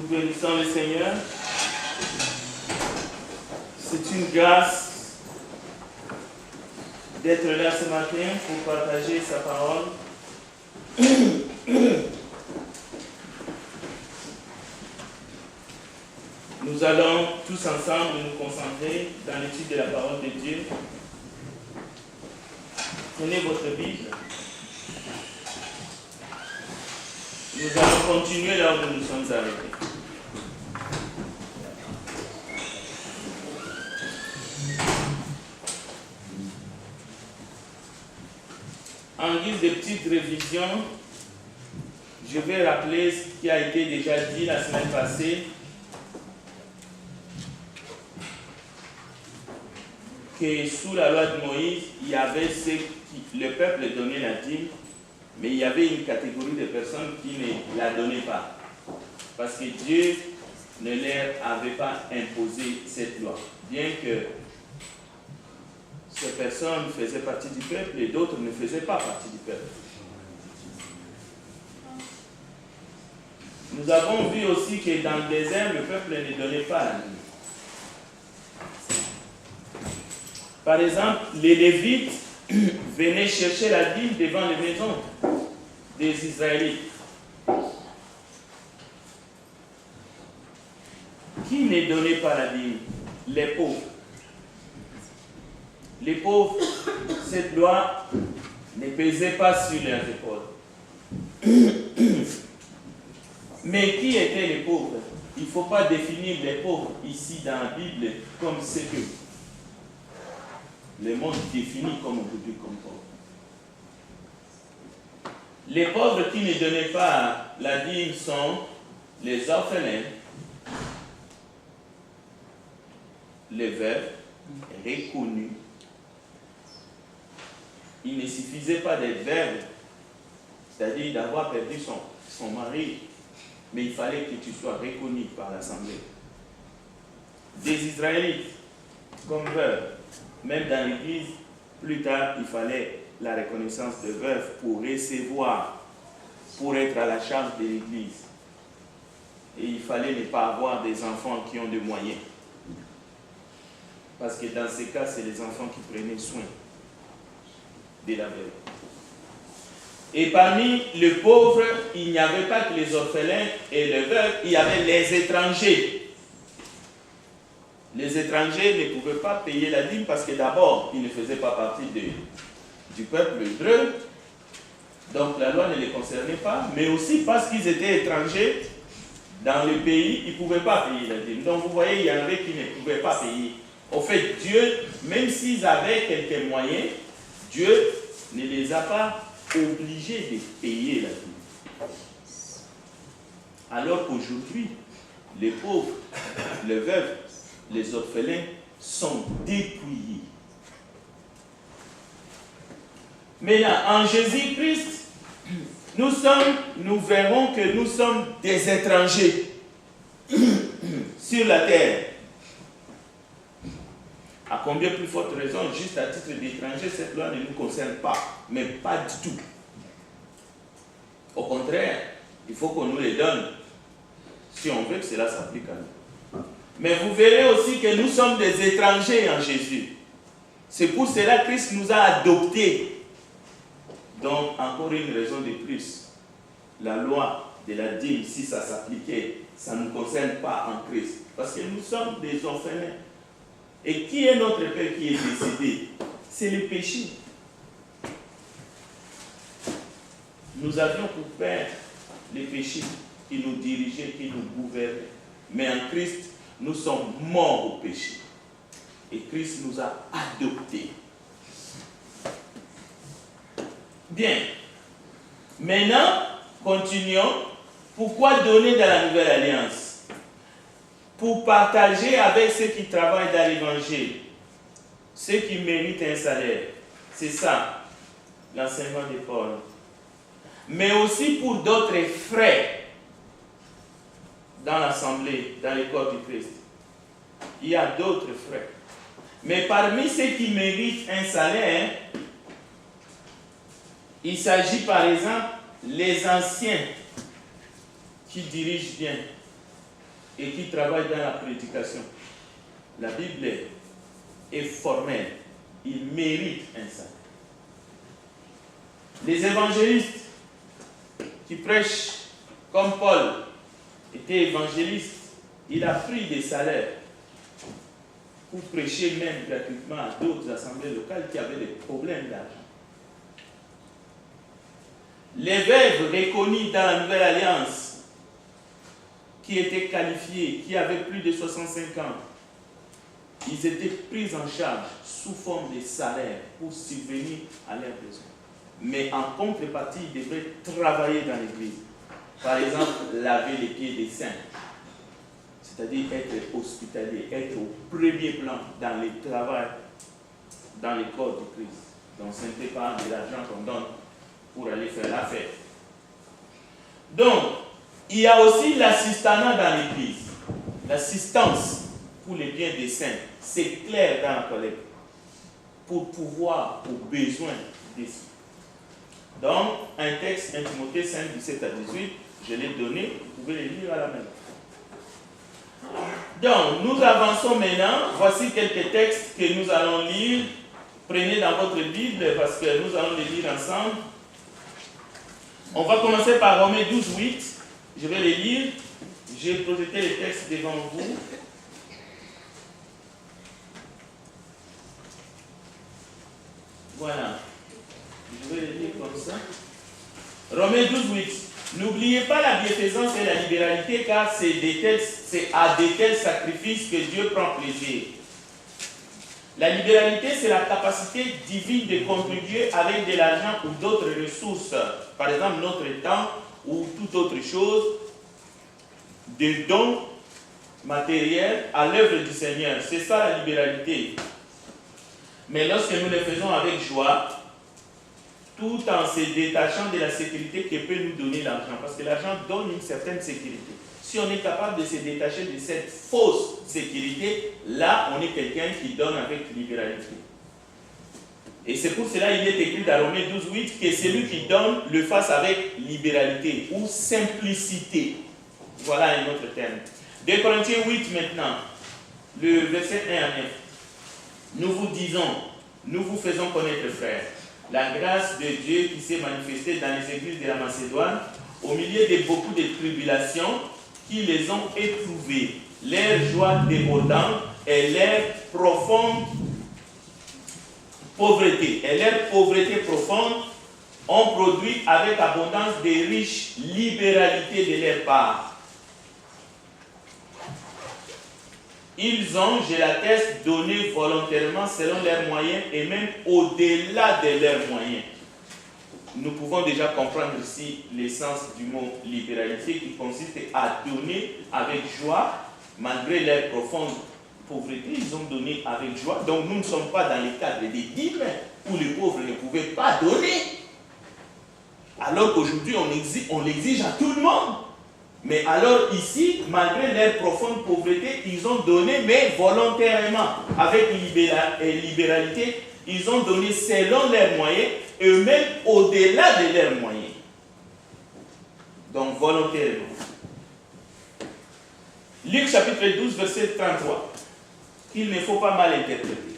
Nous bénissons le Seigneur. C'est une grâce d'être là ce matin pour partager sa parole. Nous allons tous ensemble nous concentrer dans l'étude de la parole de Dieu. Prenez votre Bible. Nous allons continuer là où nous sommes arrêtés. En guise de petite révision, je vais rappeler ce qui a été déjà dit la semaine passée, que sous la loi de Moïse, il y avait ceux qui, le peuple donnait la dîme, mais il y avait une catégorie de personnes qui ne la donnaient pas. Parce que Dieu ne leur avait pas imposé cette loi. Bien que ces personnes faisaient partie du peuple et d'autres ne faisaient pas partie du peuple. Nous avons vu aussi que dans le désert, le peuple ne donnait pas la dîme. Par exemple, les Lévites venaient chercher la dîme devant les maisons des Israélites. Qui ne donnait pas la dîme? Les pauvres. Les pauvres, cette loi ne pesait pas sur leurs épaules. Mais qui étaient les pauvres? Il ne faut pas définir les pauvres ici dans la Bible comme ce que le monde définit comme aujourd'hui comme pauvres. Les pauvres qui ne donnaient pas la dîme sont les orphelins, les veuves reconnus. Il ne suffisait pas d'être veuve, c'est-à-dire d'avoir perdu son mari, mais il fallait que tu sois reconnu par l'Assemblée. Des Israélites, comme veuves, même dans l'Église, plus tard, il fallait la reconnaissance de veuve pour recevoir, pour être à la charge de l'Église. Et il fallait ne pas avoir des enfants qui ont des moyens. Parce que dans ces cas, c'est les enfants qui prenaient soin de la veuve. Et parmi les pauvres, il n'y avait pas que les orphelins et les veuves, il y avait les étrangers. Les étrangers ne pouvaient pas payer la dîme parce que d'abord, ils ne faisaient pas partie du peuple hébreu. Donc la loi ne les concernait pas, mais aussi parce qu'ils étaient étrangers dans le pays, ils ne pouvaient pas payer la dîme. Donc vous voyez, il y en avait qui ne pouvaient pas payer. Au fait, Dieu, même s'ils avaient quelques moyens, Dieu ne les a pas obligés de payer la dîme. Alors qu'aujourd'hui, les pauvres, les veuves, les orphelins sont dépouillés. Maintenant, en Jésus-Christ, nous verrons que nous sommes des étrangers sur la terre. À combien plus forte raison, juste à titre d'étranger, cette loi ne nous concerne pas, mais pas du tout. Au contraire, il faut qu'on nous les donne, si on veut que cela s'applique à nous. Mais vous verrez aussi que nous sommes des étrangers en Jésus. C'est pour cela que Christ nous a adoptés. Donc, encore une raison de plus. La loi de la dîme, si ça s'appliquait, ça ne nous concerne pas en Christ. Parce que nous sommes des orphelins. Et qui est notre Père qui est décédé? C'est le péché. Nous avions pour Père les péchés qui nous dirigeaient, qui nous gouvernaient. Mais en Christ, nous sommes morts au péché. Et Christ nous a adoptés. Bien. Maintenant, continuons. Pourquoi donner dans la nouvelle alliance? Pour partager avec ceux qui travaillent dans l'évangile, ceux qui méritent un salaire. C'est ça, l'enseignement de Paul. Mais aussi pour d'autres frères dans l'assemblée, dans le corps du Christ. Il y a d'autres frères. Mais parmi ceux qui méritent un salaire, il s'agit par exemple les anciens qui dirigent bien. et qui travaillent dans la prédication. La Bible est formelle. Il mérite un salaire. Les évangélistes qui prêchent comme Paul était évangéliste, il a pris des salaires pour prêcher même gratuitement à d'autres assemblées locales qui avaient des problèmes d'argent. Les veuves reconnues dans la Nouvelle Alliance, qui étaient qualifiées, qui avaient plus de 65 ans, ils étaient pris en charge sous forme de salaire pour subvenir à leurs besoins. Mais en contrepartie, ils devraient travailler dans l'église. Par exemple, laver les pieds des saints. C'est-à-dire être hospitalier, être au premier plan dans le travail, dans le corps du Christ. Donc ce n'était pas de l'argent qu'on donne pour aller faire la fête. Donc, il y a aussi l'assistanat dans l'église. L'assistance pour les biens des saints. C'est clair dans la collecte. Pour pouvoir aux besoins des saints. Donc, un texte, 1 Timothée 5, 17 à 18, je l'ai donné, vous pouvez le lire à la main. Donc, nous avançons maintenant. Voici quelques textes que nous allons lire. Prenez dans votre Bible parce que nous allons les lire ensemble. On va commencer par Romains 12, 8. Je vais les lire. J'ai projeté les textes devant vous. Voilà. Je vais les lire comme ça. Romains 12, 8. N'oubliez pas la bienfaisance et la libéralité, car c'est à de tels sacrifices que Dieu prend plaisir. La libéralité, c'est la capacité divine de contribuer avec de l'argent ou d'autres ressources, par exemple notre temps ou toute autre chose, des dons matériels à l'œuvre du Seigneur. C'est ça la libéralité. Mais lorsque nous le faisons avec joie, tout en se détachant de la sécurité que peut nous donner l'argent. Parce que l'argent donne une certaine sécurité. Si on est capable de se détacher de cette fausse sécurité, là, on est quelqu'un qui donne avec libéralité. Et c'est pour cela qu'il est écrit dans Romains 12, 8 que celui qui donne le fasse avec libéralité ou simplicité. Voilà un autre terme. 2 Corinthiens 8 maintenant, le verset 1 à 9. Nous vous disons, nous vous faisons connaître, frères, la grâce de Dieu qui s'est manifestée dans les églises de la Macédoine, au milieu de beaucoup de tribulations qui les ont éprouvées, leur joie débordante et leur profonde pauvreté. Et leur pauvreté profonde ont produit avec abondance des riches libéralités de leur part. Ils ont, je l'atteste, donné volontairement selon leurs moyens et même au-delà de leurs moyens. Nous pouvons déjà comprendre ici l'essence du mot libéralité qui consiste à donner avec joie, malgré leur profonde pauvreté, ils ont donné avec joie. Donc nous ne sommes pas dans le cadre des dîmes où les pauvres ne pouvaient pas donner. Alors qu'aujourd'hui on l'exige à tout le monde. Mais alors ici, malgré leur profonde pauvreté, ils ont donné, mais volontairement, avec libéralité, ils ont donné selon leurs moyens, et même au-delà de leurs moyens. Donc volontairement. Luc chapitre 12, verset 33. Il ne faut pas mal interpréter.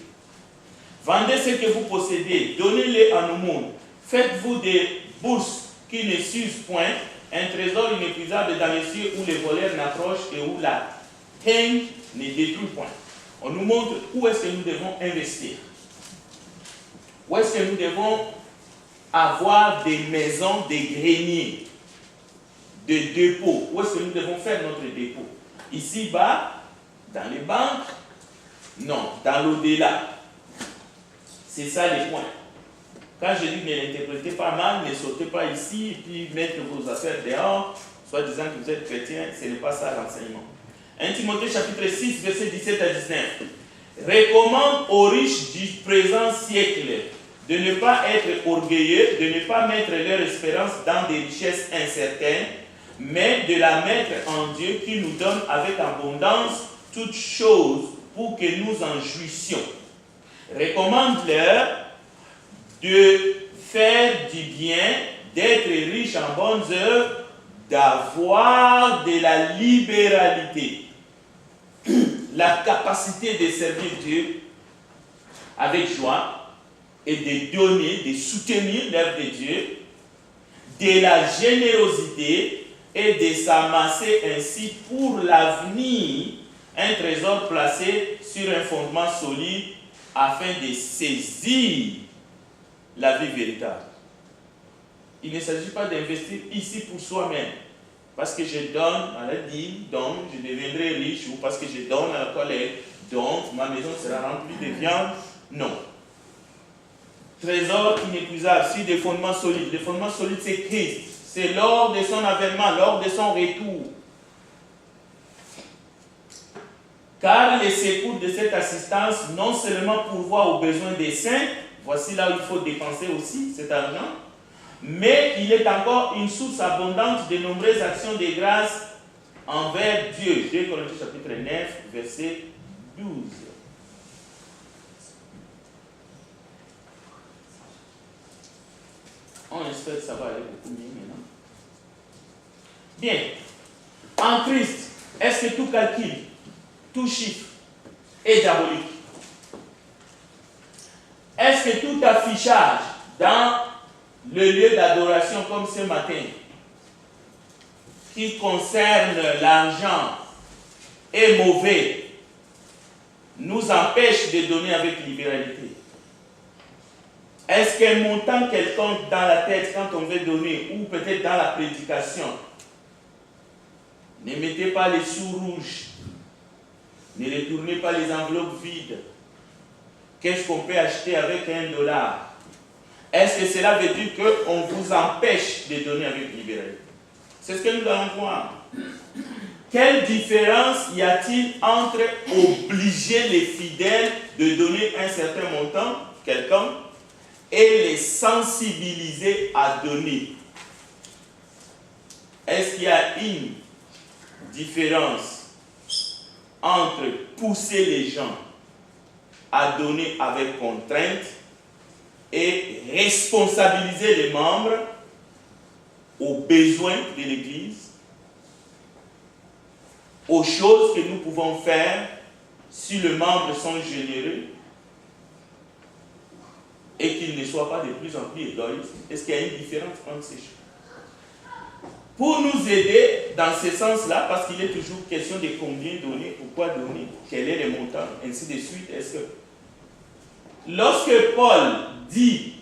Vendez ce que vous possédez, donnez-les en aumône. Faites-vous des bourses qui ne s'usent point, un trésor inépuisable dans les cieux où les voleurs n'approchent et où la haine ne détruit point. On nous montre où est-ce que nous devons investir. Où est-ce que nous devons avoir des maisons, des greniers, des dépôts. Où est-ce que nous devons faire notre dépôt? Ici-bas, dans les banques? Non, dans l'au-delà. C'est ça les points. Quand je dis ne l'interprétez pas mal, ne sautez pas ici et puis mettez vos affaires dehors, soit disant que vous êtes chrétien, ce n'est pas ça l'enseignement. 1 Timothée chapitre 6, verset 17 à 19. Recommande aux riches du présent siècle de ne pas être orgueilleux, de ne pas mettre leur espérance dans des richesses incertaines, mais de la mettre en Dieu qui nous donne avec abondance toutes choses pour que nous en jouissions. Recommande-leur de faire du bien, d'être riche en bonnes œuvres, d'avoir de la libéralité, la capacité de servir Dieu avec joie et de donner, de soutenir l'œuvre de Dieu, de la générosité et de s'amasser ainsi pour l'avenir un trésor placé sur un fondement solide afin de saisir la vie véritable. Il ne s'agit pas d'investir ici pour soi-même. Parce que je donne à la dîme, donc je deviendrai riche, ou parce que je donne à la collecte, donc ma maison sera remplie de viande. Non. Trésor inépuisable sur des fondements solides. Les fondements solides, c'est Christ. C'est lors de son avènement, lors de son retour. Car les secours de cette assistance, non seulement pourvoient aux besoins des saints, voici là où il faut dépenser aussi cet argent, mais il est encore une source abondante de nombreuses actions de grâce envers Dieu. 2 Corinthiens chapitre 9, verset 12. On espère que ça va aller beaucoup mieux maintenant. Bien. En Christ, est-ce que tout calcul, tout chiffre est diabolique? Est-ce que tout affichage dans le lieu d'adoration comme ce matin, qui concerne l'argent, est mauvais, nous empêche de donner avec libéralité? Est-ce qu'un montant quelconque dans la tête quand on veut donner, ou peut-être dans la prédication, ne mettez pas les sous rouges, ne retournez pas les enveloppes vides. Qu'est-ce qu'on peut acheter avec $1? Est-ce que cela veut dire qu'on vous empêche de donner avec libéralité? C'est ce que nous allons voir. Quelle différence y a-t-il entre obliger les fidèles de donner un certain montant, quelqu'un, et les sensibiliser à donner? Est-ce qu'il y a une différence entre pousser les gens à donner avec contrainte et responsabiliser les membres aux besoins de l'Église, aux choses que nous pouvons faire si les membres sont généreux et qu'ils ne soient pas de plus en plus égoïstes? Est-ce qu'il y a une différence entre ces choses? Pour nous aider dans ce sens-là, parce qu'il est toujours question de combien donner, pourquoi donner, quel est le montant, ainsi de suite, est-ce que... Lorsque Paul dit,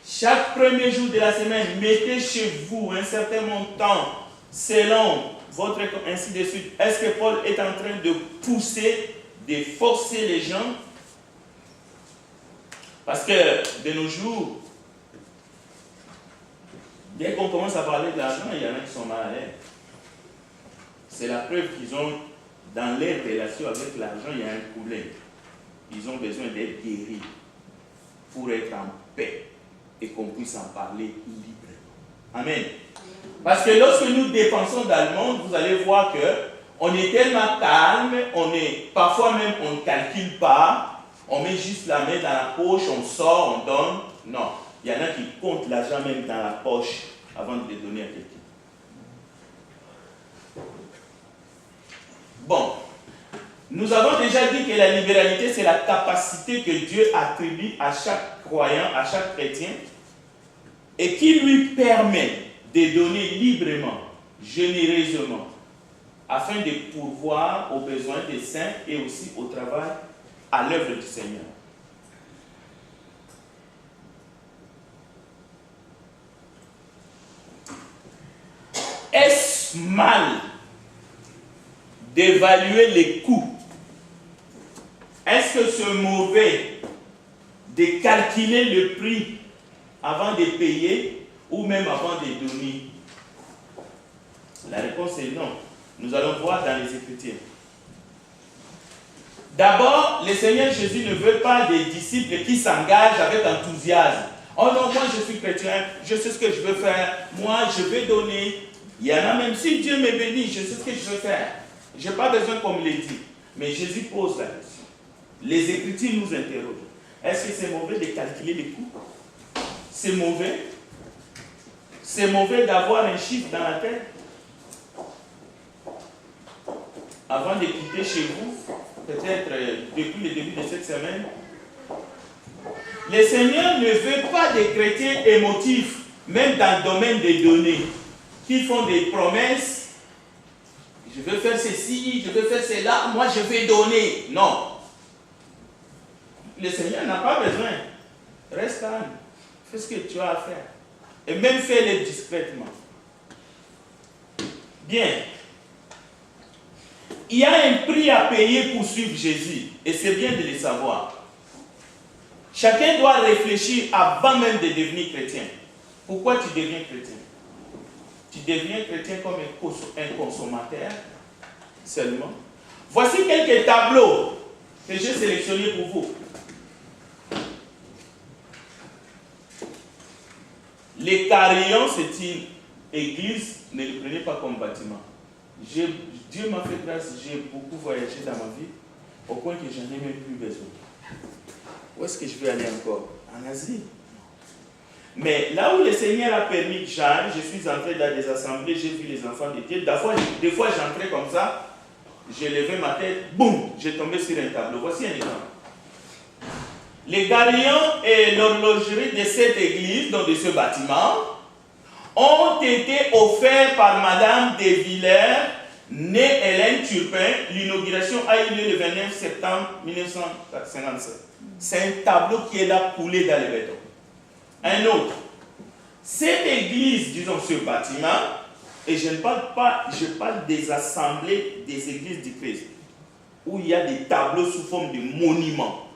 chaque premier jour de la semaine, mettez chez vous un certain montant selon votre... ainsi de suite, est-ce que Paul est en train de pousser, de forcer les gens? Parce que de nos jours, dès qu'on commence à parler de l'argent, il y en a qui sont mal à l'aise. C'est la preuve qu'ils ont, dans les relations avec l'argent, il y a un problème. Ils ont besoin d'être guéris pour être en paix et qu'on puisse en parler librement. Amen. Parce que lorsque nous dépensons dans le monde, vous allez voir qu'on est tellement calme, parfois même on ne calcule pas, on met juste la main dans la poche, on sort, on donne. Non. Il y en a qui comptent l'argent même dans la poche avant de le donner à quelqu'un. Bon, nous avons déjà dit que la libéralité, c'est la capacité que Dieu attribue à chaque croyant, à chaque chrétien, et qui lui permet de donner librement, généreusement, afin de pourvoir aux besoins des saints et aussi au travail, à l'œuvre du Seigneur. Est-ce mal d'évaluer les coûts? Est-ce que c'est mauvais de calculer le prix avant de payer ou même avant de donner? La réponse est non. Nous allons voir dans les Écritures. D'abord, le Seigneur Jésus ne veut pas des disciples qui s'engagent avec enthousiasme. Oh non, moi je suis chrétien, je sais ce que je veux faire, moi je vais donner. Il y en a même, si Dieu me bénit, je sais ce que je veux faire. Je n'ai pas besoin qu'on me le dise. Mais Jésus pose la question. Les Écritures nous interrogent. Est-ce que c'est mauvais de calculer les coûts? C'est mauvais? C'est mauvais d'avoir un chiffre dans la tête? Avant de quitter chez vous, peut-être depuis le début de cette semaine, le Seigneur ne veut pas des chrétiens émotifs, même dans le domaine des données, qui font des promesses. Je veux faire ceci, je veux faire cela, moi je vais donner. Non. Le Seigneur n'a pas besoin. Reste calme. Fais ce que tu as à faire. Et même fais-le discrètement. Bien. Il y a un prix à payer pour suivre Jésus. Et c'est bien de le savoir. Chacun doit réfléchir avant même de devenir chrétien. Pourquoi tu deviens chrétien? Tu deviens chrétien comme un consommateur seulement. Voici quelques tableaux que j'ai sélectionnés pour vous. Les carillons, c'est une église, ne le prenez pas comme bâtiment. Dieu m'a fait grâce, j'ai beaucoup voyagé dans ma vie, au point que j'en ai même plus besoin. Où est-ce que je vais aller encore? En Asie. Mais là où le Seigneur a permis que j'aille, je suis entré dans des assemblées, j'ai vu les enfants de Dieu. Des fois j'entrais comme ça, j'ai levé ma tête, boum, j'ai tombé sur un tableau. Voici un exemple. Les carillons et l'horlogerie de cette église, donc de ce bâtiment, ont été offerts par Madame de Villers, née Hélène Turpin. L'inauguration a eu lieu le 29 septembre 1957. C'est un tableau qui est là coulé dans le béton. Un autre. Cette église, disons ce bâtiment, et je ne parle pas, je parle des assemblées des églises du Christ, où il y a des tableaux sous forme de monuments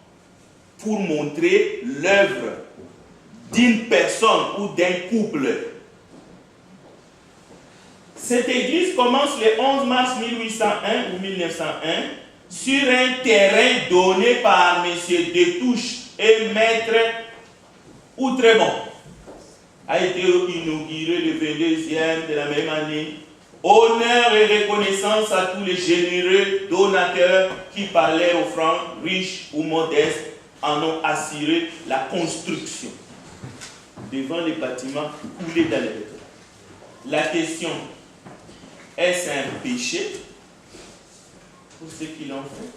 pour montrer l'œuvre d'une personne ou d'un couple. Cette église commence le 11 mars 1801 ou 1901 sur un terrain donné par M. Détouche et Maître Outremont. A été inauguré le 22e de la même année. Honneur et reconnaissance à tous les généreux donateurs qui, par leur offrande, riches ou modestes, en ont assuré la construction devant les bâtiments coulés dans les béton. La question, est-ce un péché pour ceux qui l'ont fait?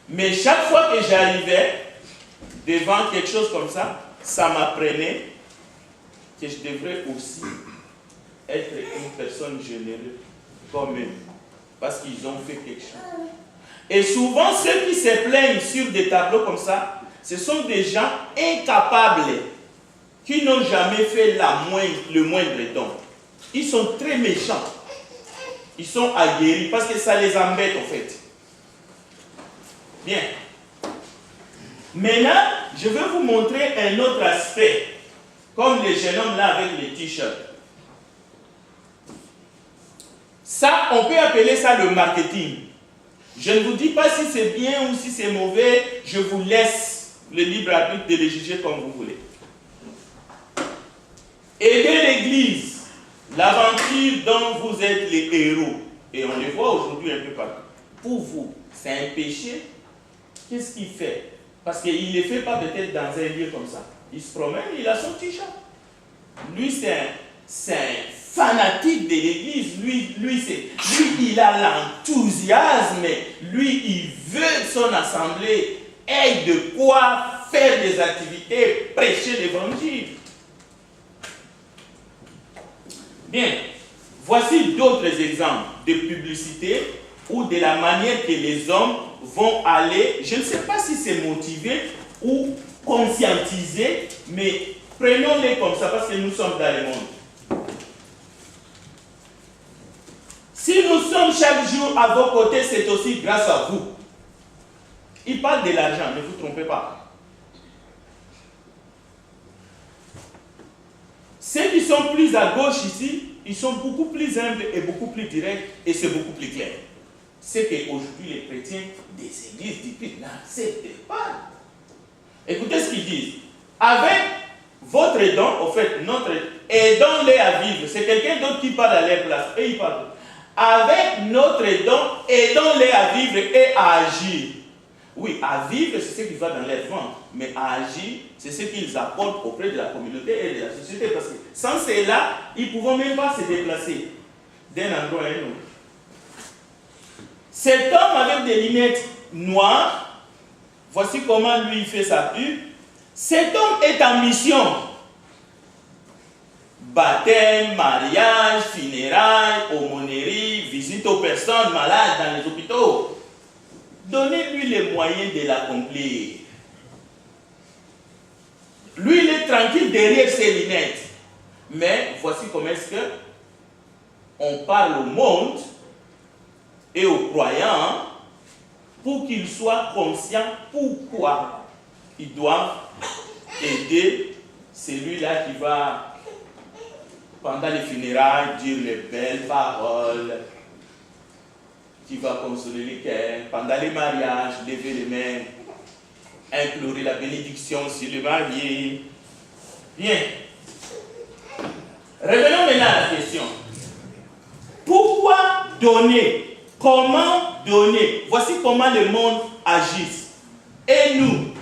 Mais chaque fois que j'arrivais devant quelque chose comme ça m'apprenait que je devrais aussi être une personne généreuse comme eux, parce qu'ils ont fait quelque chose. Et souvent, ceux qui se plaignent sur des tableaux comme ça, ce sont des gens incapables, qui n'ont jamais fait le moindre don. Ils sont très méchants. Ils sont aguerris parce que ça les embête en fait. Bien. Maintenant, je vais vous montrer un autre aspect, comme le jeune homme là avec les t-shirts. Ça, on peut appeler ça le marketing. Je ne vous dis pas si c'est bien ou si c'est mauvais, je vous laisse le libre arbitre de les juger comme vous voulez. Aider l'Église, l'aventure dont vous êtes les héros, et on les voit aujourd'hui un peu partout. Pour vous, c'est un péché? Qu'est-ce qu'il fait? Parce qu'il ne le fait pas peut-être dans un lieu comme ça. Il se promène, il a son t-shirt. Lui, c'est un fanatique de l'Église. Lui, il a l'enthousiasme. Lui, il veut que son assemblée ait de quoi faire des activités, prêcher l'Évangile. Bien, voici d'autres exemples de publicité ou de la manière que les hommes vont aller, je ne sais pas si c'est motivé ou conscientisé, mais prenons-les comme ça parce que nous sommes dans le monde. Si nous sommes chaque jour à vos côtés, c'est aussi grâce à vous. Il parle de l'argent, ne vous trompez pas. Ceux qui sont plus à gauche ici, ils sont beaucoup plus humbles et beaucoup plus directs et c'est beaucoup plus clair. C'est qu'aujourd'hui les chrétiens des églises du Christ n'acceptent pas. Écoutez ce qu'ils disent. Avec votre don, au fait, aidons-les à vivre. C'est quelqu'un d'autre qui parle à leur place. Et il parle. Avec notre don, aidons-les à vivre et à agir. Oui, à vivre, c'est ce qui va dans leur ventre. Mais à agir, c'est ce qu'ils apportent auprès de la communauté et de la société. Parce que sans cela, ils ne pourront même pas se déplacer d'un endroit à un autre. Cet homme avec des lunettes noires, voici comment lui il fait sa pub. Cet homme est en mission. Baptême, mariage, funérailles, aumônerie, visite aux personnes malades dans les hôpitaux. Donnez-lui les moyens de l'accomplir. Lui, il est tranquille derrière ses lunettes. Mais voici comment est-ce que on parle au monde et aux croyants pour qu'ils soient conscients pourquoi ils doivent aider celui-là qui va, pendant les funérailles, dire les belles paroles, qui va consoler les cœurs, pendant les mariages, lever les mains, implorer la bénédiction sur le marié. Bien. Revenons maintenant à la question. Pourquoi donner? Comment donner? Voici comment le monde agit. Et nous?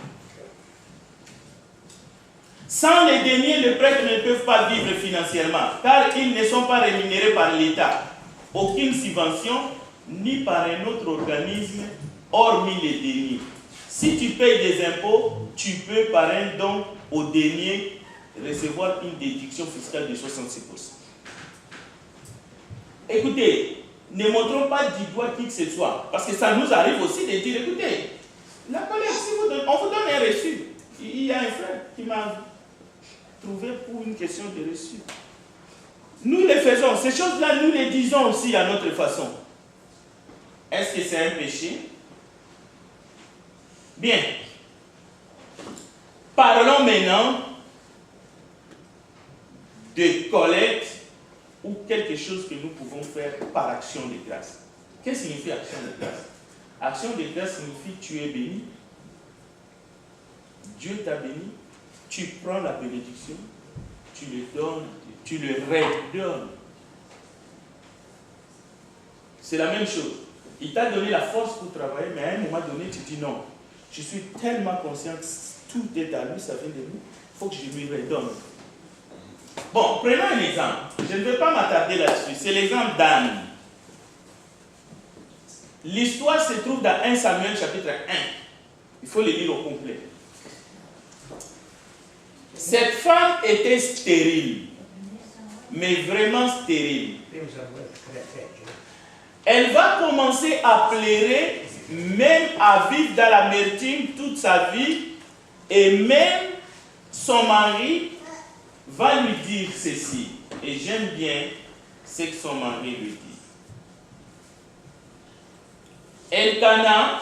Sans les deniers, les prêtres ne peuvent pas vivre financièrement, car ils ne sont pas rémunérés par l'État. Aucune subvention, ni par un autre organisme, hormis les deniers. Si tu payes des impôts, tu peux, par un don au denier, recevoir une déduction fiscale de 66%. Écoutez, ne montrons pas du doigt qui que ce soit, parce que ça nous arrive aussi de dire, écoutez, la collecte, on vous donne un reçu. Il y a un frère qui m'a trouvé pour une question de reçu. Nous les faisons, ces choses-là, nous les disons aussi à notre façon. Est-ce que c'est un péché? Bien. Parlons maintenant de collecte ou quelque chose que nous pouvons faire par action de grâce. Qu'est-ce que signifie action de grâce? Action de grâce signifie tu es béni, Dieu t'a béni, tu prends la bénédiction, tu le donnes, tu le redonnes. C'est la même chose. Il t'a donné la force pour travailler, mais à un moment donné, tu dis non. Je suis tellement conscient que tout est à lui, ça vient de lui, il faut que je lui redonne. Bon, prenons un exemple. Je ne vais pas m'attarder là-dessus. C'est l'exemple d'Anne. L'histoire se trouve dans 1 Samuel chapitre 1. Il faut le lire au complet. Cette femme était stérile, mais vraiment stérile. Elle va commencer à pleurer, même à vivre dans l'amertume toute sa vie, et même son mari va lui dire ceci. Et j'aime bien ce que son mari lui dit. Elkana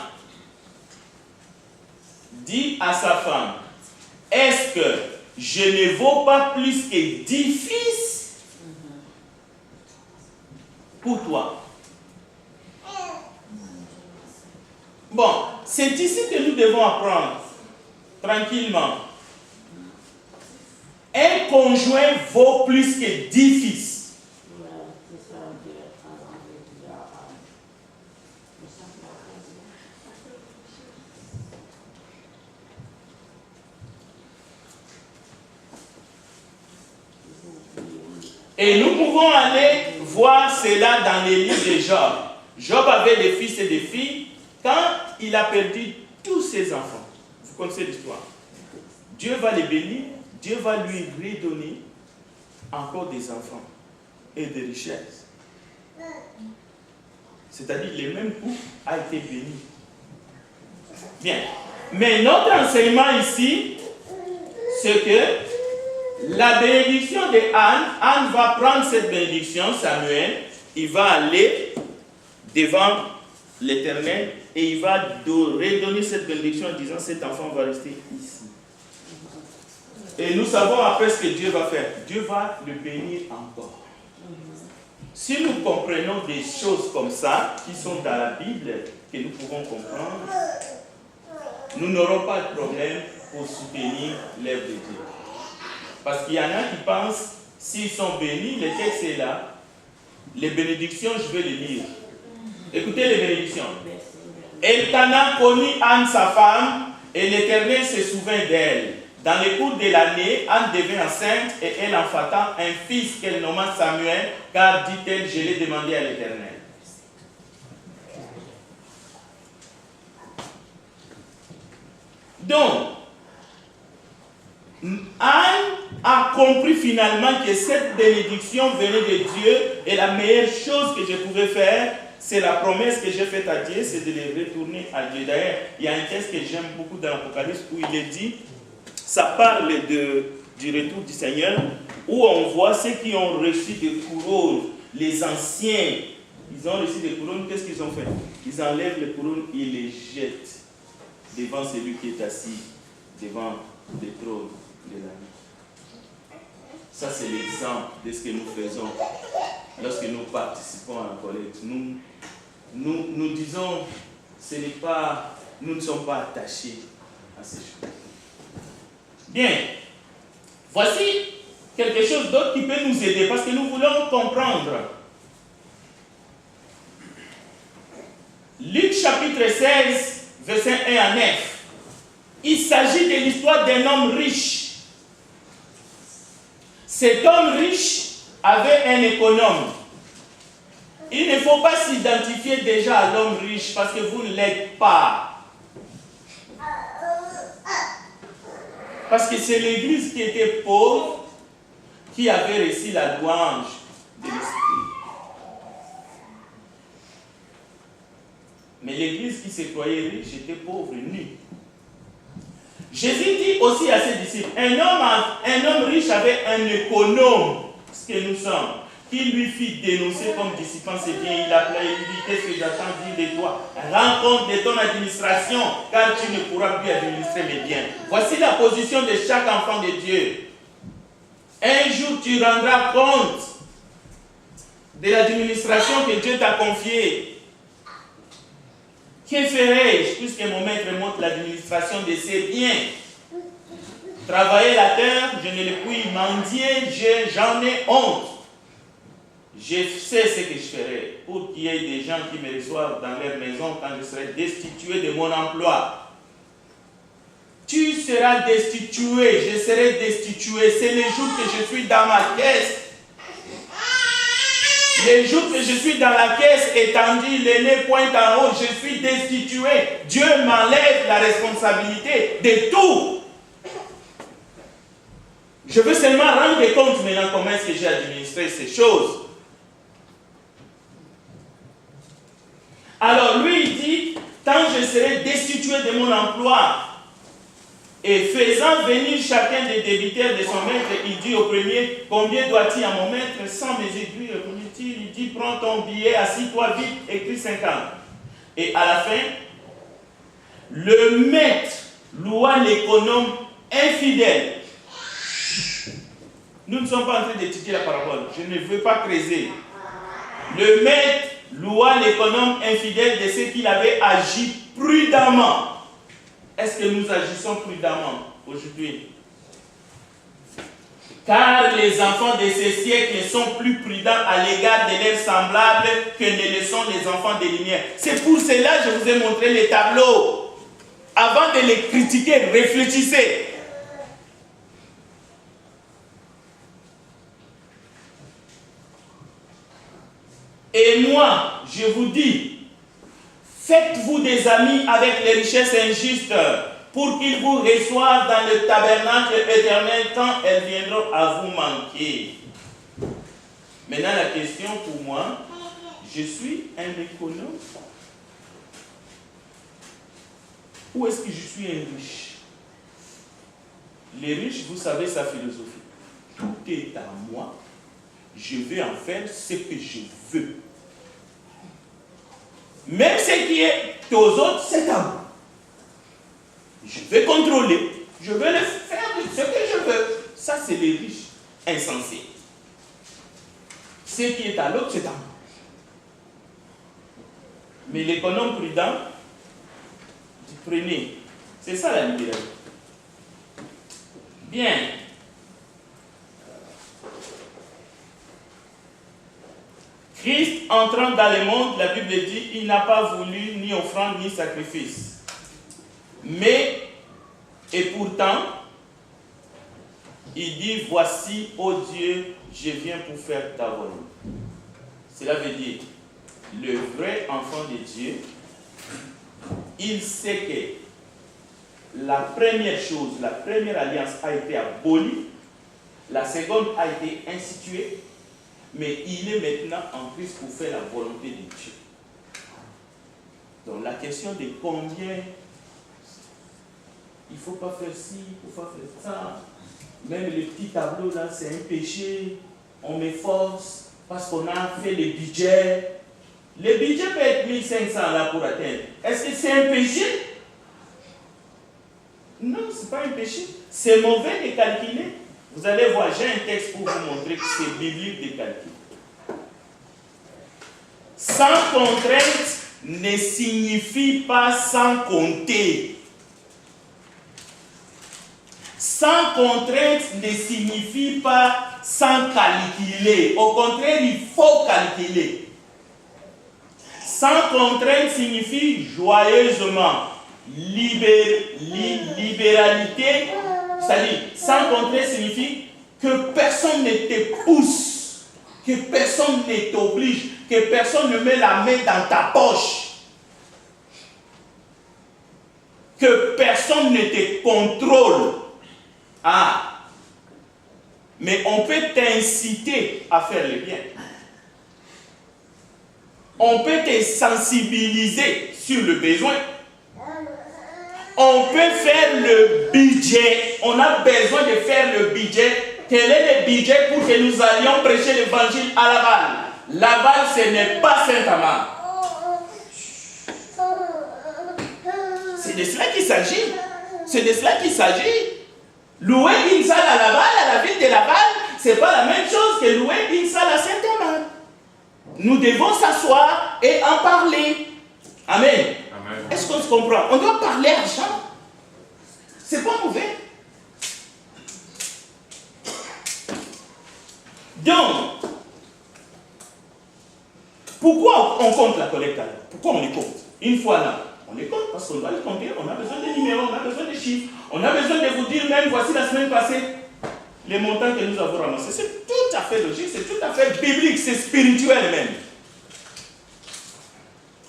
dit à sa femme, est-ce que je ne vaux pas plus que 10 fils pour toi? Bon, c'est ici que nous devons apprendre, tranquillement. Un conjoint vaut plus que 10 fils. Et nous pouvons aller voir cela dans les livres de Job. Job avait des fils et des filles quand il a perdu tous ses enfants. Vous connaissez l'histoire. Dieu va les bénir, Dieu va lui redonner encore des enfants et des richesses. C'est-à-dire le même couple a été béni. Bien. Mais notre enseignement ici, c'est que la bénédiction de Anne, Anne va prendre cette bénédiction, Samuel, il va aller devant l'Éternel et il va redonner cette bénédiction en disant cet enfant va rester ici. Et nous savons après ce que Dieu va faire. Dieu va le bénir encore. Si nous comprenons des choses comme ça, qui sont dans la Bible, que nous pouvons comprendre, nous n'aurons pas de problème pour soutenir l'œuvre de Dieu. Parce qu'il y en a qui pensent, s'ils sont bénis, le texte est là, les bénédictions, je vais les lire. Écoutez les bénédictions. Elkana connut Anne sa femme, et l'Éternel se souvint d'elle. Dans le cours de l'année, Anne devint enceinte, et elle enfanta un fils qu'elle nomma Samuel, car dit-elle, je l'ai demandé à l'Éternel. Donc, Anne a compris finalement que cette bénédiction venait de Dieu et la meilleure chose que je pouvais faire, c'est la promesse que j'ai faite à Dieu, c'est de les retourner à Dieu. D'ailleurs, il y a un texte que j'aime beaucoup dans l'Apocalypse où il est dit, ça parle du retour du Seigneur, où on voit ceux qui ont reçu des couronnes, les anciens, ils ont reçu des couronnes, qu'est-ce qu'ils ont fait? Ils enlèvent les couronnes et les jettent devant celui qui est assis, devant le trône de la vie. Ça, c'est l'exemple de ce que nous faisons lorsque nous participons à la collecte. Nous disons, nous ne sommes pas attachés à ces choses. Bien, voici quelque chose d'autre qui peut nous aider parce que nous voulons comprendre. Luc chapitre 16, versets 1 à 9. Il s'agit de l'histoire d'un homme riche. Cet homme riche avait un économe. Il ne faut pas s'identifier déjà à l'homme riche parce que vous ne l'êtes pas. Parce que c'est l'église qui était pauvre qui avait reçu la louange de l'Esprit. Mais l'église qui se croyait riche était pauvre, nue. Jésus dit aussi à ses disciples, un homme riche avait un économe, ce que nous sommes, qui lui fit dénoncer comme dissipant ses biens. Il appelait et lui dit, qu'est-ce que j'attends dire de toi? Rends compte de ton administration, car tu ne pourras plus administrer mes biens. Voici la position de chaque enfant de Dieu. Un jour, tu rendras compte de l'administration que Dieu t'a confiée. Que ferai-je puisque mon maître montre l'administration de ses biens? Travailler la terre, je ne le puis. Mendier, j'en ai honte. Je sais ce que je ferai pour qu'il y ait des gens qui me reçoivent dans leur maison quand je serai destitué de mon emploi. Tu seras destitué, je serai destitué. C'est le jour que je suis dans ma caisse. Les jours que je suis dans la caisse étendue, le nez pointe en haut, je suis destitué. Dieu m'enlève la responsabilité de tout. Je veux seulement rendre compte maintenant comment est-ce que j'ai administré ces choses. Alors lui, il dit, tant je serai destitué de mon emploi, et faisant venir chacun des débiteurs de son maître, il dit au premier, combien doit-il à mon maître? 100 mes aiguilles, il dit, prends ton billet, assis-toi vite, écris 50. Et à la fin, le maître loua l'économe infidèle. Nous ne sommes pas en train d'étudier la parabole, je ne veux pas creuser. Le maître loua l'économe infidèle de ce qu'il avait agi prudemment. Est-ce que nous agissons prudemment aujourd'hui? Car les enfants de ces siècles sont plus prudents à l'égard de leurs semblables que ne le sont les enfants des lumières. C'est pour cela que je vous ai montré les tableaux. Avant de les critiquer, réfléchissez. Et moi, je vous dis, faites-vous des amis avec les richesses injustes pour qu'ils vous reçoivent dans le tabernacle éternel quand elles viendront à vous manquer. Maintenant, la question pour moi, je suis un économe ou est-ce que je suis un riche? Les riches, vous savez sa philosophie. Tout est à moi, je vais en faire ce que je veux. Même ce qui est aux autres, c'est à moi. Je vais contrôler. Je vais le faire ce que je veux. Ça, c'est les riches insensés. Ce qui est à l'autre, c'est à moi. Mais l'économe prudent, prenez. C'est ça la libéralité. Bien. Christ entrant dans le monde, la Bible dit, il n'a pas voulu ni offrande ni sacrifice. Mais, et pourtant, il dit, voici, ô Dieu, je viens pour faire ta volonté. Cela veut dire, le vrai enfant de Dieu, il sait que la première chose, la première alliance a été abolie, la seconde a été instituée, mais il est maintenant en Christ pour faire la volonté de Dieu. Donc la question de combien, il ne faut pas faire ci, il ne faut pas faire ça. Même le petit tableau là, c'est un péché. On m'efforce parce qu'on a fait le budget. Le budget peut être 1500 là pour atteindre. Est-ce que c'est un péché? Non, ce n'est pas un péché. C'est mauvais de calculer. Vous allez voir, j'ai un texte pour vous montrer que c'est biblique de calculer. Sans contrainte ne signifie pas sans compter. Sans contrainte ne signifie pas sans calculer. Au contraire, il faut calculer. Sans contrainte signifie joyeusement. Libéralité, c'est-à-dire sans contrainte signifie que personne ne te pousse, que personne ne t'oblige, que personne ne met la main dans ta poche, que personne ne te contrôle. Ah, mais on peut t'inciter à faire le bien. On peut te sensibiliser sur le besoin. On peut faire le budget. On a besoin de faire le budget. Quel est le budget pour que nous allions prêcher l'évangile à Laval? Laval, ce n'est pas Saint-Amand. C'est de cela qu'il s'agit. C'est de cela qu'il s'agit. Louer une salle à Laval, à la ville de Laval, ce n'est pas la même chose que louer une salle à Saint-Amand. Nous devons s'asseoir et en parler. Amen. Est-ce qu'on se comprend? On doit parler argent. C'est pas mauvais. Donc, pourquoi on compte la collecte alors? Pourquoi on les compte? Une fois là, on les compte parce qu'on doit les compter. On a besoin de numéros, on a besoin de chiffres. On a besoin de vous dire même, voici la semaine passée, les montants que nous avons ramassés. C'est tout à fait logique, c'est tout à fait biblique, c'est spirituel même.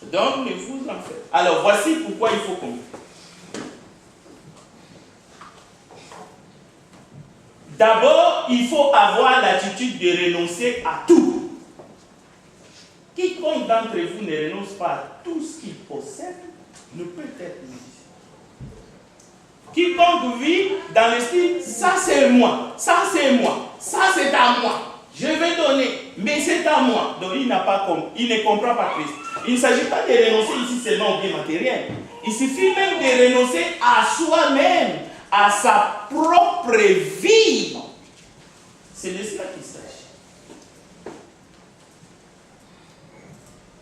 Donc, ne vous en faites. Alors, voici pourquoi il faut compter. D'abord, il faut avoir l'attitude de renoncer à tout. Quiconque d'entre vous ne renonce pas à tout ce qu'il possède ne peut être musicien. Quiconque vit dans le style, ça c'est moi, ça c'est moi, ça c'est à moi. Je vais donner, mais c'est à moi. Donc il ne comprend pas Christ. Il ne s'agit pas de renoncer ici seulement au bien matériel. Il suffit même de renoncer à soi-même, à sa propre vie. C'est de cela qu'il s'agit.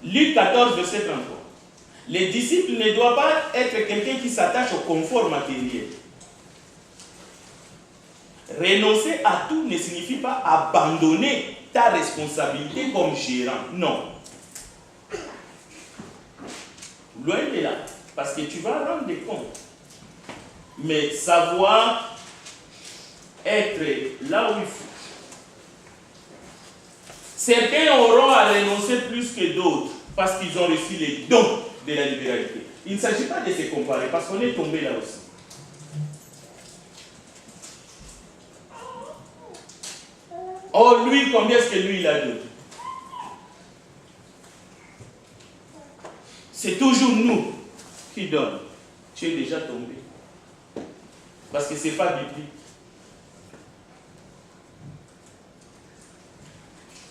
Luc 14, verset 33. Les disciples ne doivent pas être quelqu'un qui s'attache au confort matériel. Renoncer à tout ne signifie pas abandonner ta responsabilité comme gérant. Non. Loin de là. Parce que tu vas rendre des comptes. Mais savoir être là où il faut. Certains auront à renoncer plus que d'autres parce qu'ils ont reçu les dons de la libéralité. Il ne s'agit pas de se comparer parce qu'on est tombé là aussi. Oh, lui, combien est-ce que lui, il a donné? C'est toujours nous qui donnons. Tu es déjà tombé. Parce que ce n'est pas biblique.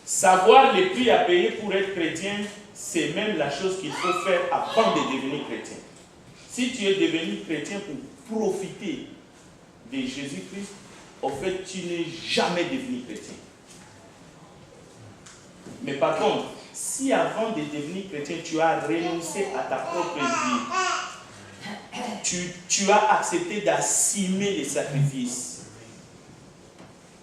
Savoir les prix à payer pour être chrétien, c'est même la chose qu'il faut faire avant de devenir chrétien. Si tu es devenu chrétien pour profiter de Jésus-Christ, au fait, tu n'es jamais devenu chrétien. Mais par contre, si avant de devenir chrétien, tu as renoncé à ta propre vie, tu as accepté d'assumer les sacrifices,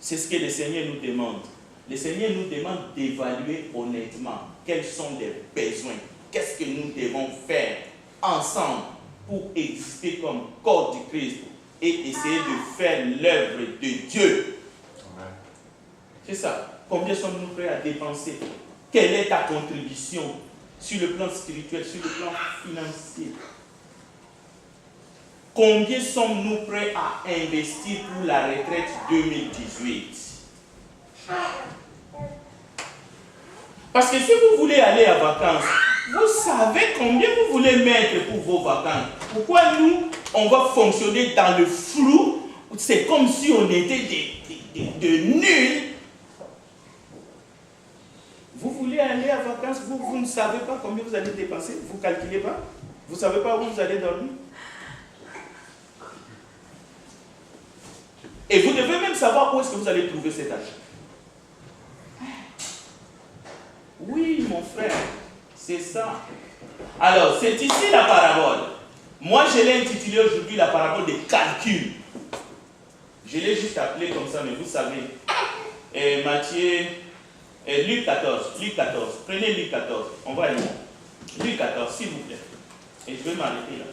c'est ce que le Seigneur nous demande. Le Seigneur nous demande d'évaluer honnêtement quels sont les besoins, qu'est-ce que nous devons faire ensemble pour exister comme corps du Christ et essayer de faire l'œuvre de Dieu. C'est ça. Combien sommes-nous prêts à dépenser? Quelle est ta contribution sur le plan spirituel, sur le plan financier? combien sommes-nous prêts à investir pour la retraite 2018? Parce que si vous voulez aller à vacances, vous savez combien vous voulez mettre pour vos vacances. Pourquoi nous, on va fonctionner dans le flou? C'est comme si on était de nuls. Vous voulez aller à vacances, vous ne savez pas combien vous allez dépenser, vous ne calculez pas, vous ne savez pas où vous allez dormir. Et vous devez même savoir où est-ce que vous allez trouver cet argent. Oui, mon frère, c'est ça. Alors, c'est ici la parabole. Moi, je l'ai intitulée aujourd'hui la parabole des calculs. Je l'ai juste appelée comme ça, mais vous savez. Matthieu, Luc 14, prenez Luc 14, on va aller voir. Luc 14, s'il vous plaît. Et je vais m'arrêter là.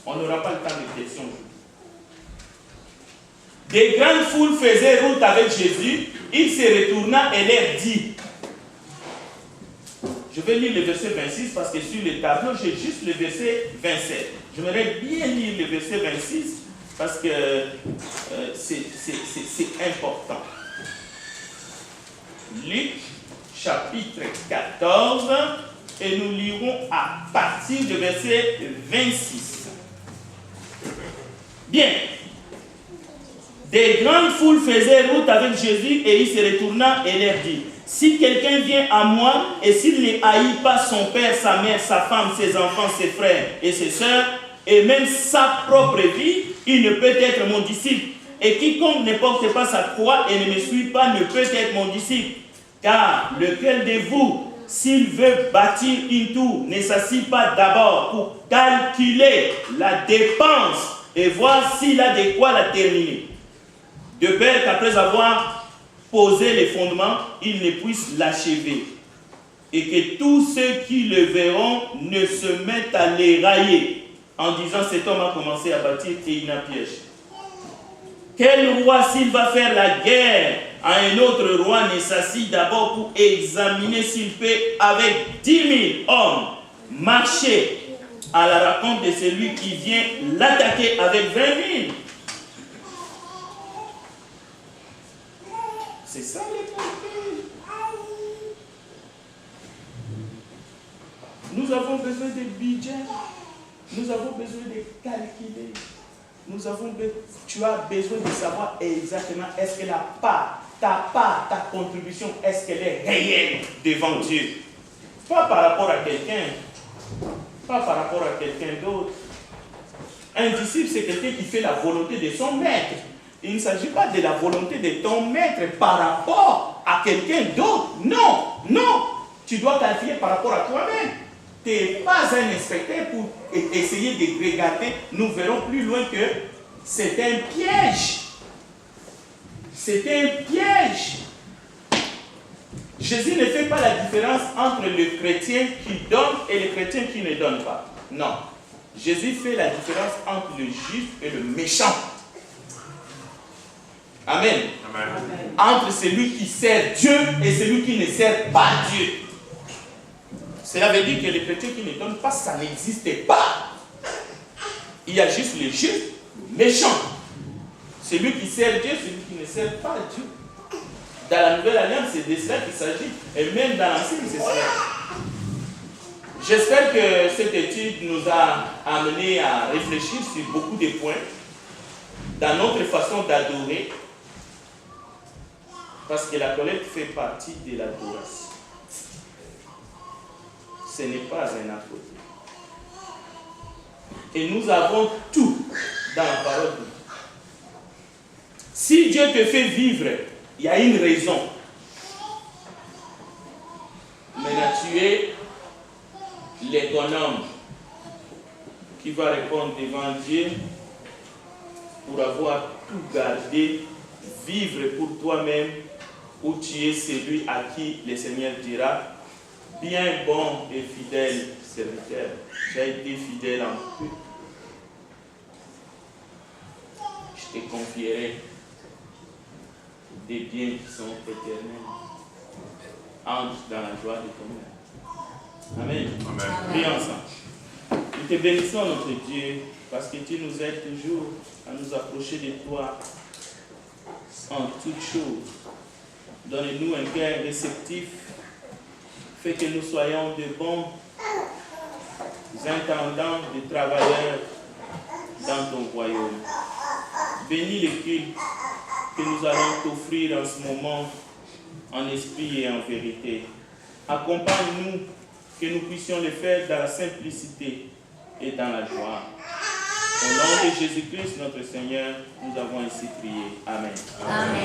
On n'aura pas le temps de questions aujourd'hui. Des grandes foules faisaient route avec Jésus. Il se retourna et leur dit. Je vais lire le verset 26 parce que sur le tableau, j'ai juste le verset 27. J'aimerais bien lire le verset 26 parce que c'est important. Luc, chapitre 14, et nous lirons à partir du verset 26. Bien. Des grandes foules faisaient route avec Jésus et il se retourna et leur dit, si quelqu'un vient à moi et s'il ne haït pas son père, sa mère, sa femme, ses enfants, ses frères et ses sœurs, et même sa propre vie, il ne peut être mon disciple. Et quiconque ne porte pas sa croix et ne me suit pas ne peut être mon disciple. Car lequel de vous, s'il veut bâtir une tour, ne s'assit pas d'abord pour calculer la dépense et voir s'il a de quoi la terminer. De peur qu'après avoir posé les fondements, il ne puisse l'achever. Et que tous ceux qui le verront ne se mettent à les railler en disant cet homme a commencé à bâtir et il n'a piège. Quel roi, s'il va faire la guerre à un autre roi, ne s'assit d'abord pour examiner s'il peut, avec 10 000 hommes, marcher à la rencontre de celui qui vient l'attaquer avec 20 000? C'est ça les calculs. Nous avons besoin de budget. Nous avons besoin de calculer. Tu as besoin de savoir exactement est-ce que ta part, ta contribution, est-ce qu'elle est réelle devant Dieu. Pas par rapport à quelqu'un. Pas par rapport à quelqu'un d'autre. Un disciple, c'est quelqu'un qui fait la volonté de son maître. Il ne s'agit pas de la volonté de ton maître par rapport à quelqu'un d'autre. Non, non. Tu dois calculer par rapport à toi-même. Tu n'es pas un inspecteur pour essayer de regarder. Nous verrons plus loin que c'est un piège. C'est un piège. Jésus ne fait pas la différence entre le chrétien qui donne et le chrétien qui ne donne pas. Non. Jésus fait la différence entre le juste et le méchant. Amen. Amen. Entre celui qui sert Dieu et celui qui ne sert pas Dieu. Cela veut dire que les chrétiens qui ne donnent pas, ça n'existe pas. Il y a juste le juste, le méchant. Celui qui sert Dieu, celui qui ne sert pas Dieu. Dans la Nouvelle Alliance, c'est de cela qu'il s'agit. Et même dans l'Ancienne, c'est cela. J'espère que cette étude nous a amené à réfléchir sur beaucoup de points dans notre façon d'adorer. Parce que la collecte fait partie de l'adoration. Ce n'est pas un à côté. Et nous avons tout dans la parole de Dieu. Si Dieu te fait vivre, il y a une raison. Maintenant, tu es l'économe qui va répondre devant Dieu pour avoir tout gardé, vivre pour toi-même, où tu es celui à qui le Seigneur dira, bien bon et fidèle serviteur, tu as été fidèle en peu. Je te confierai des biens qui sont éternels. Entre dans la joie de ton Père. Amen. Amen. Prions ensemble. Nous te bénissons, notre Dieu, parce que tu nous aides toujours à nous approcher de toi en toutes choses. Donne-nous un cœur réceptif. Fais que nous soyons de bons intendants, de travailleurs dans ton royaume. Bénis les cultes que nous allons t'offrir en ce moment, en esprit et en vérité. Accompagne-nous, que nous puissions le faire dans la simplicité et dans la joie. Au nom de Jésus-Christ, notre Seigneur, nous avons ainsi prié. Amen. Amen.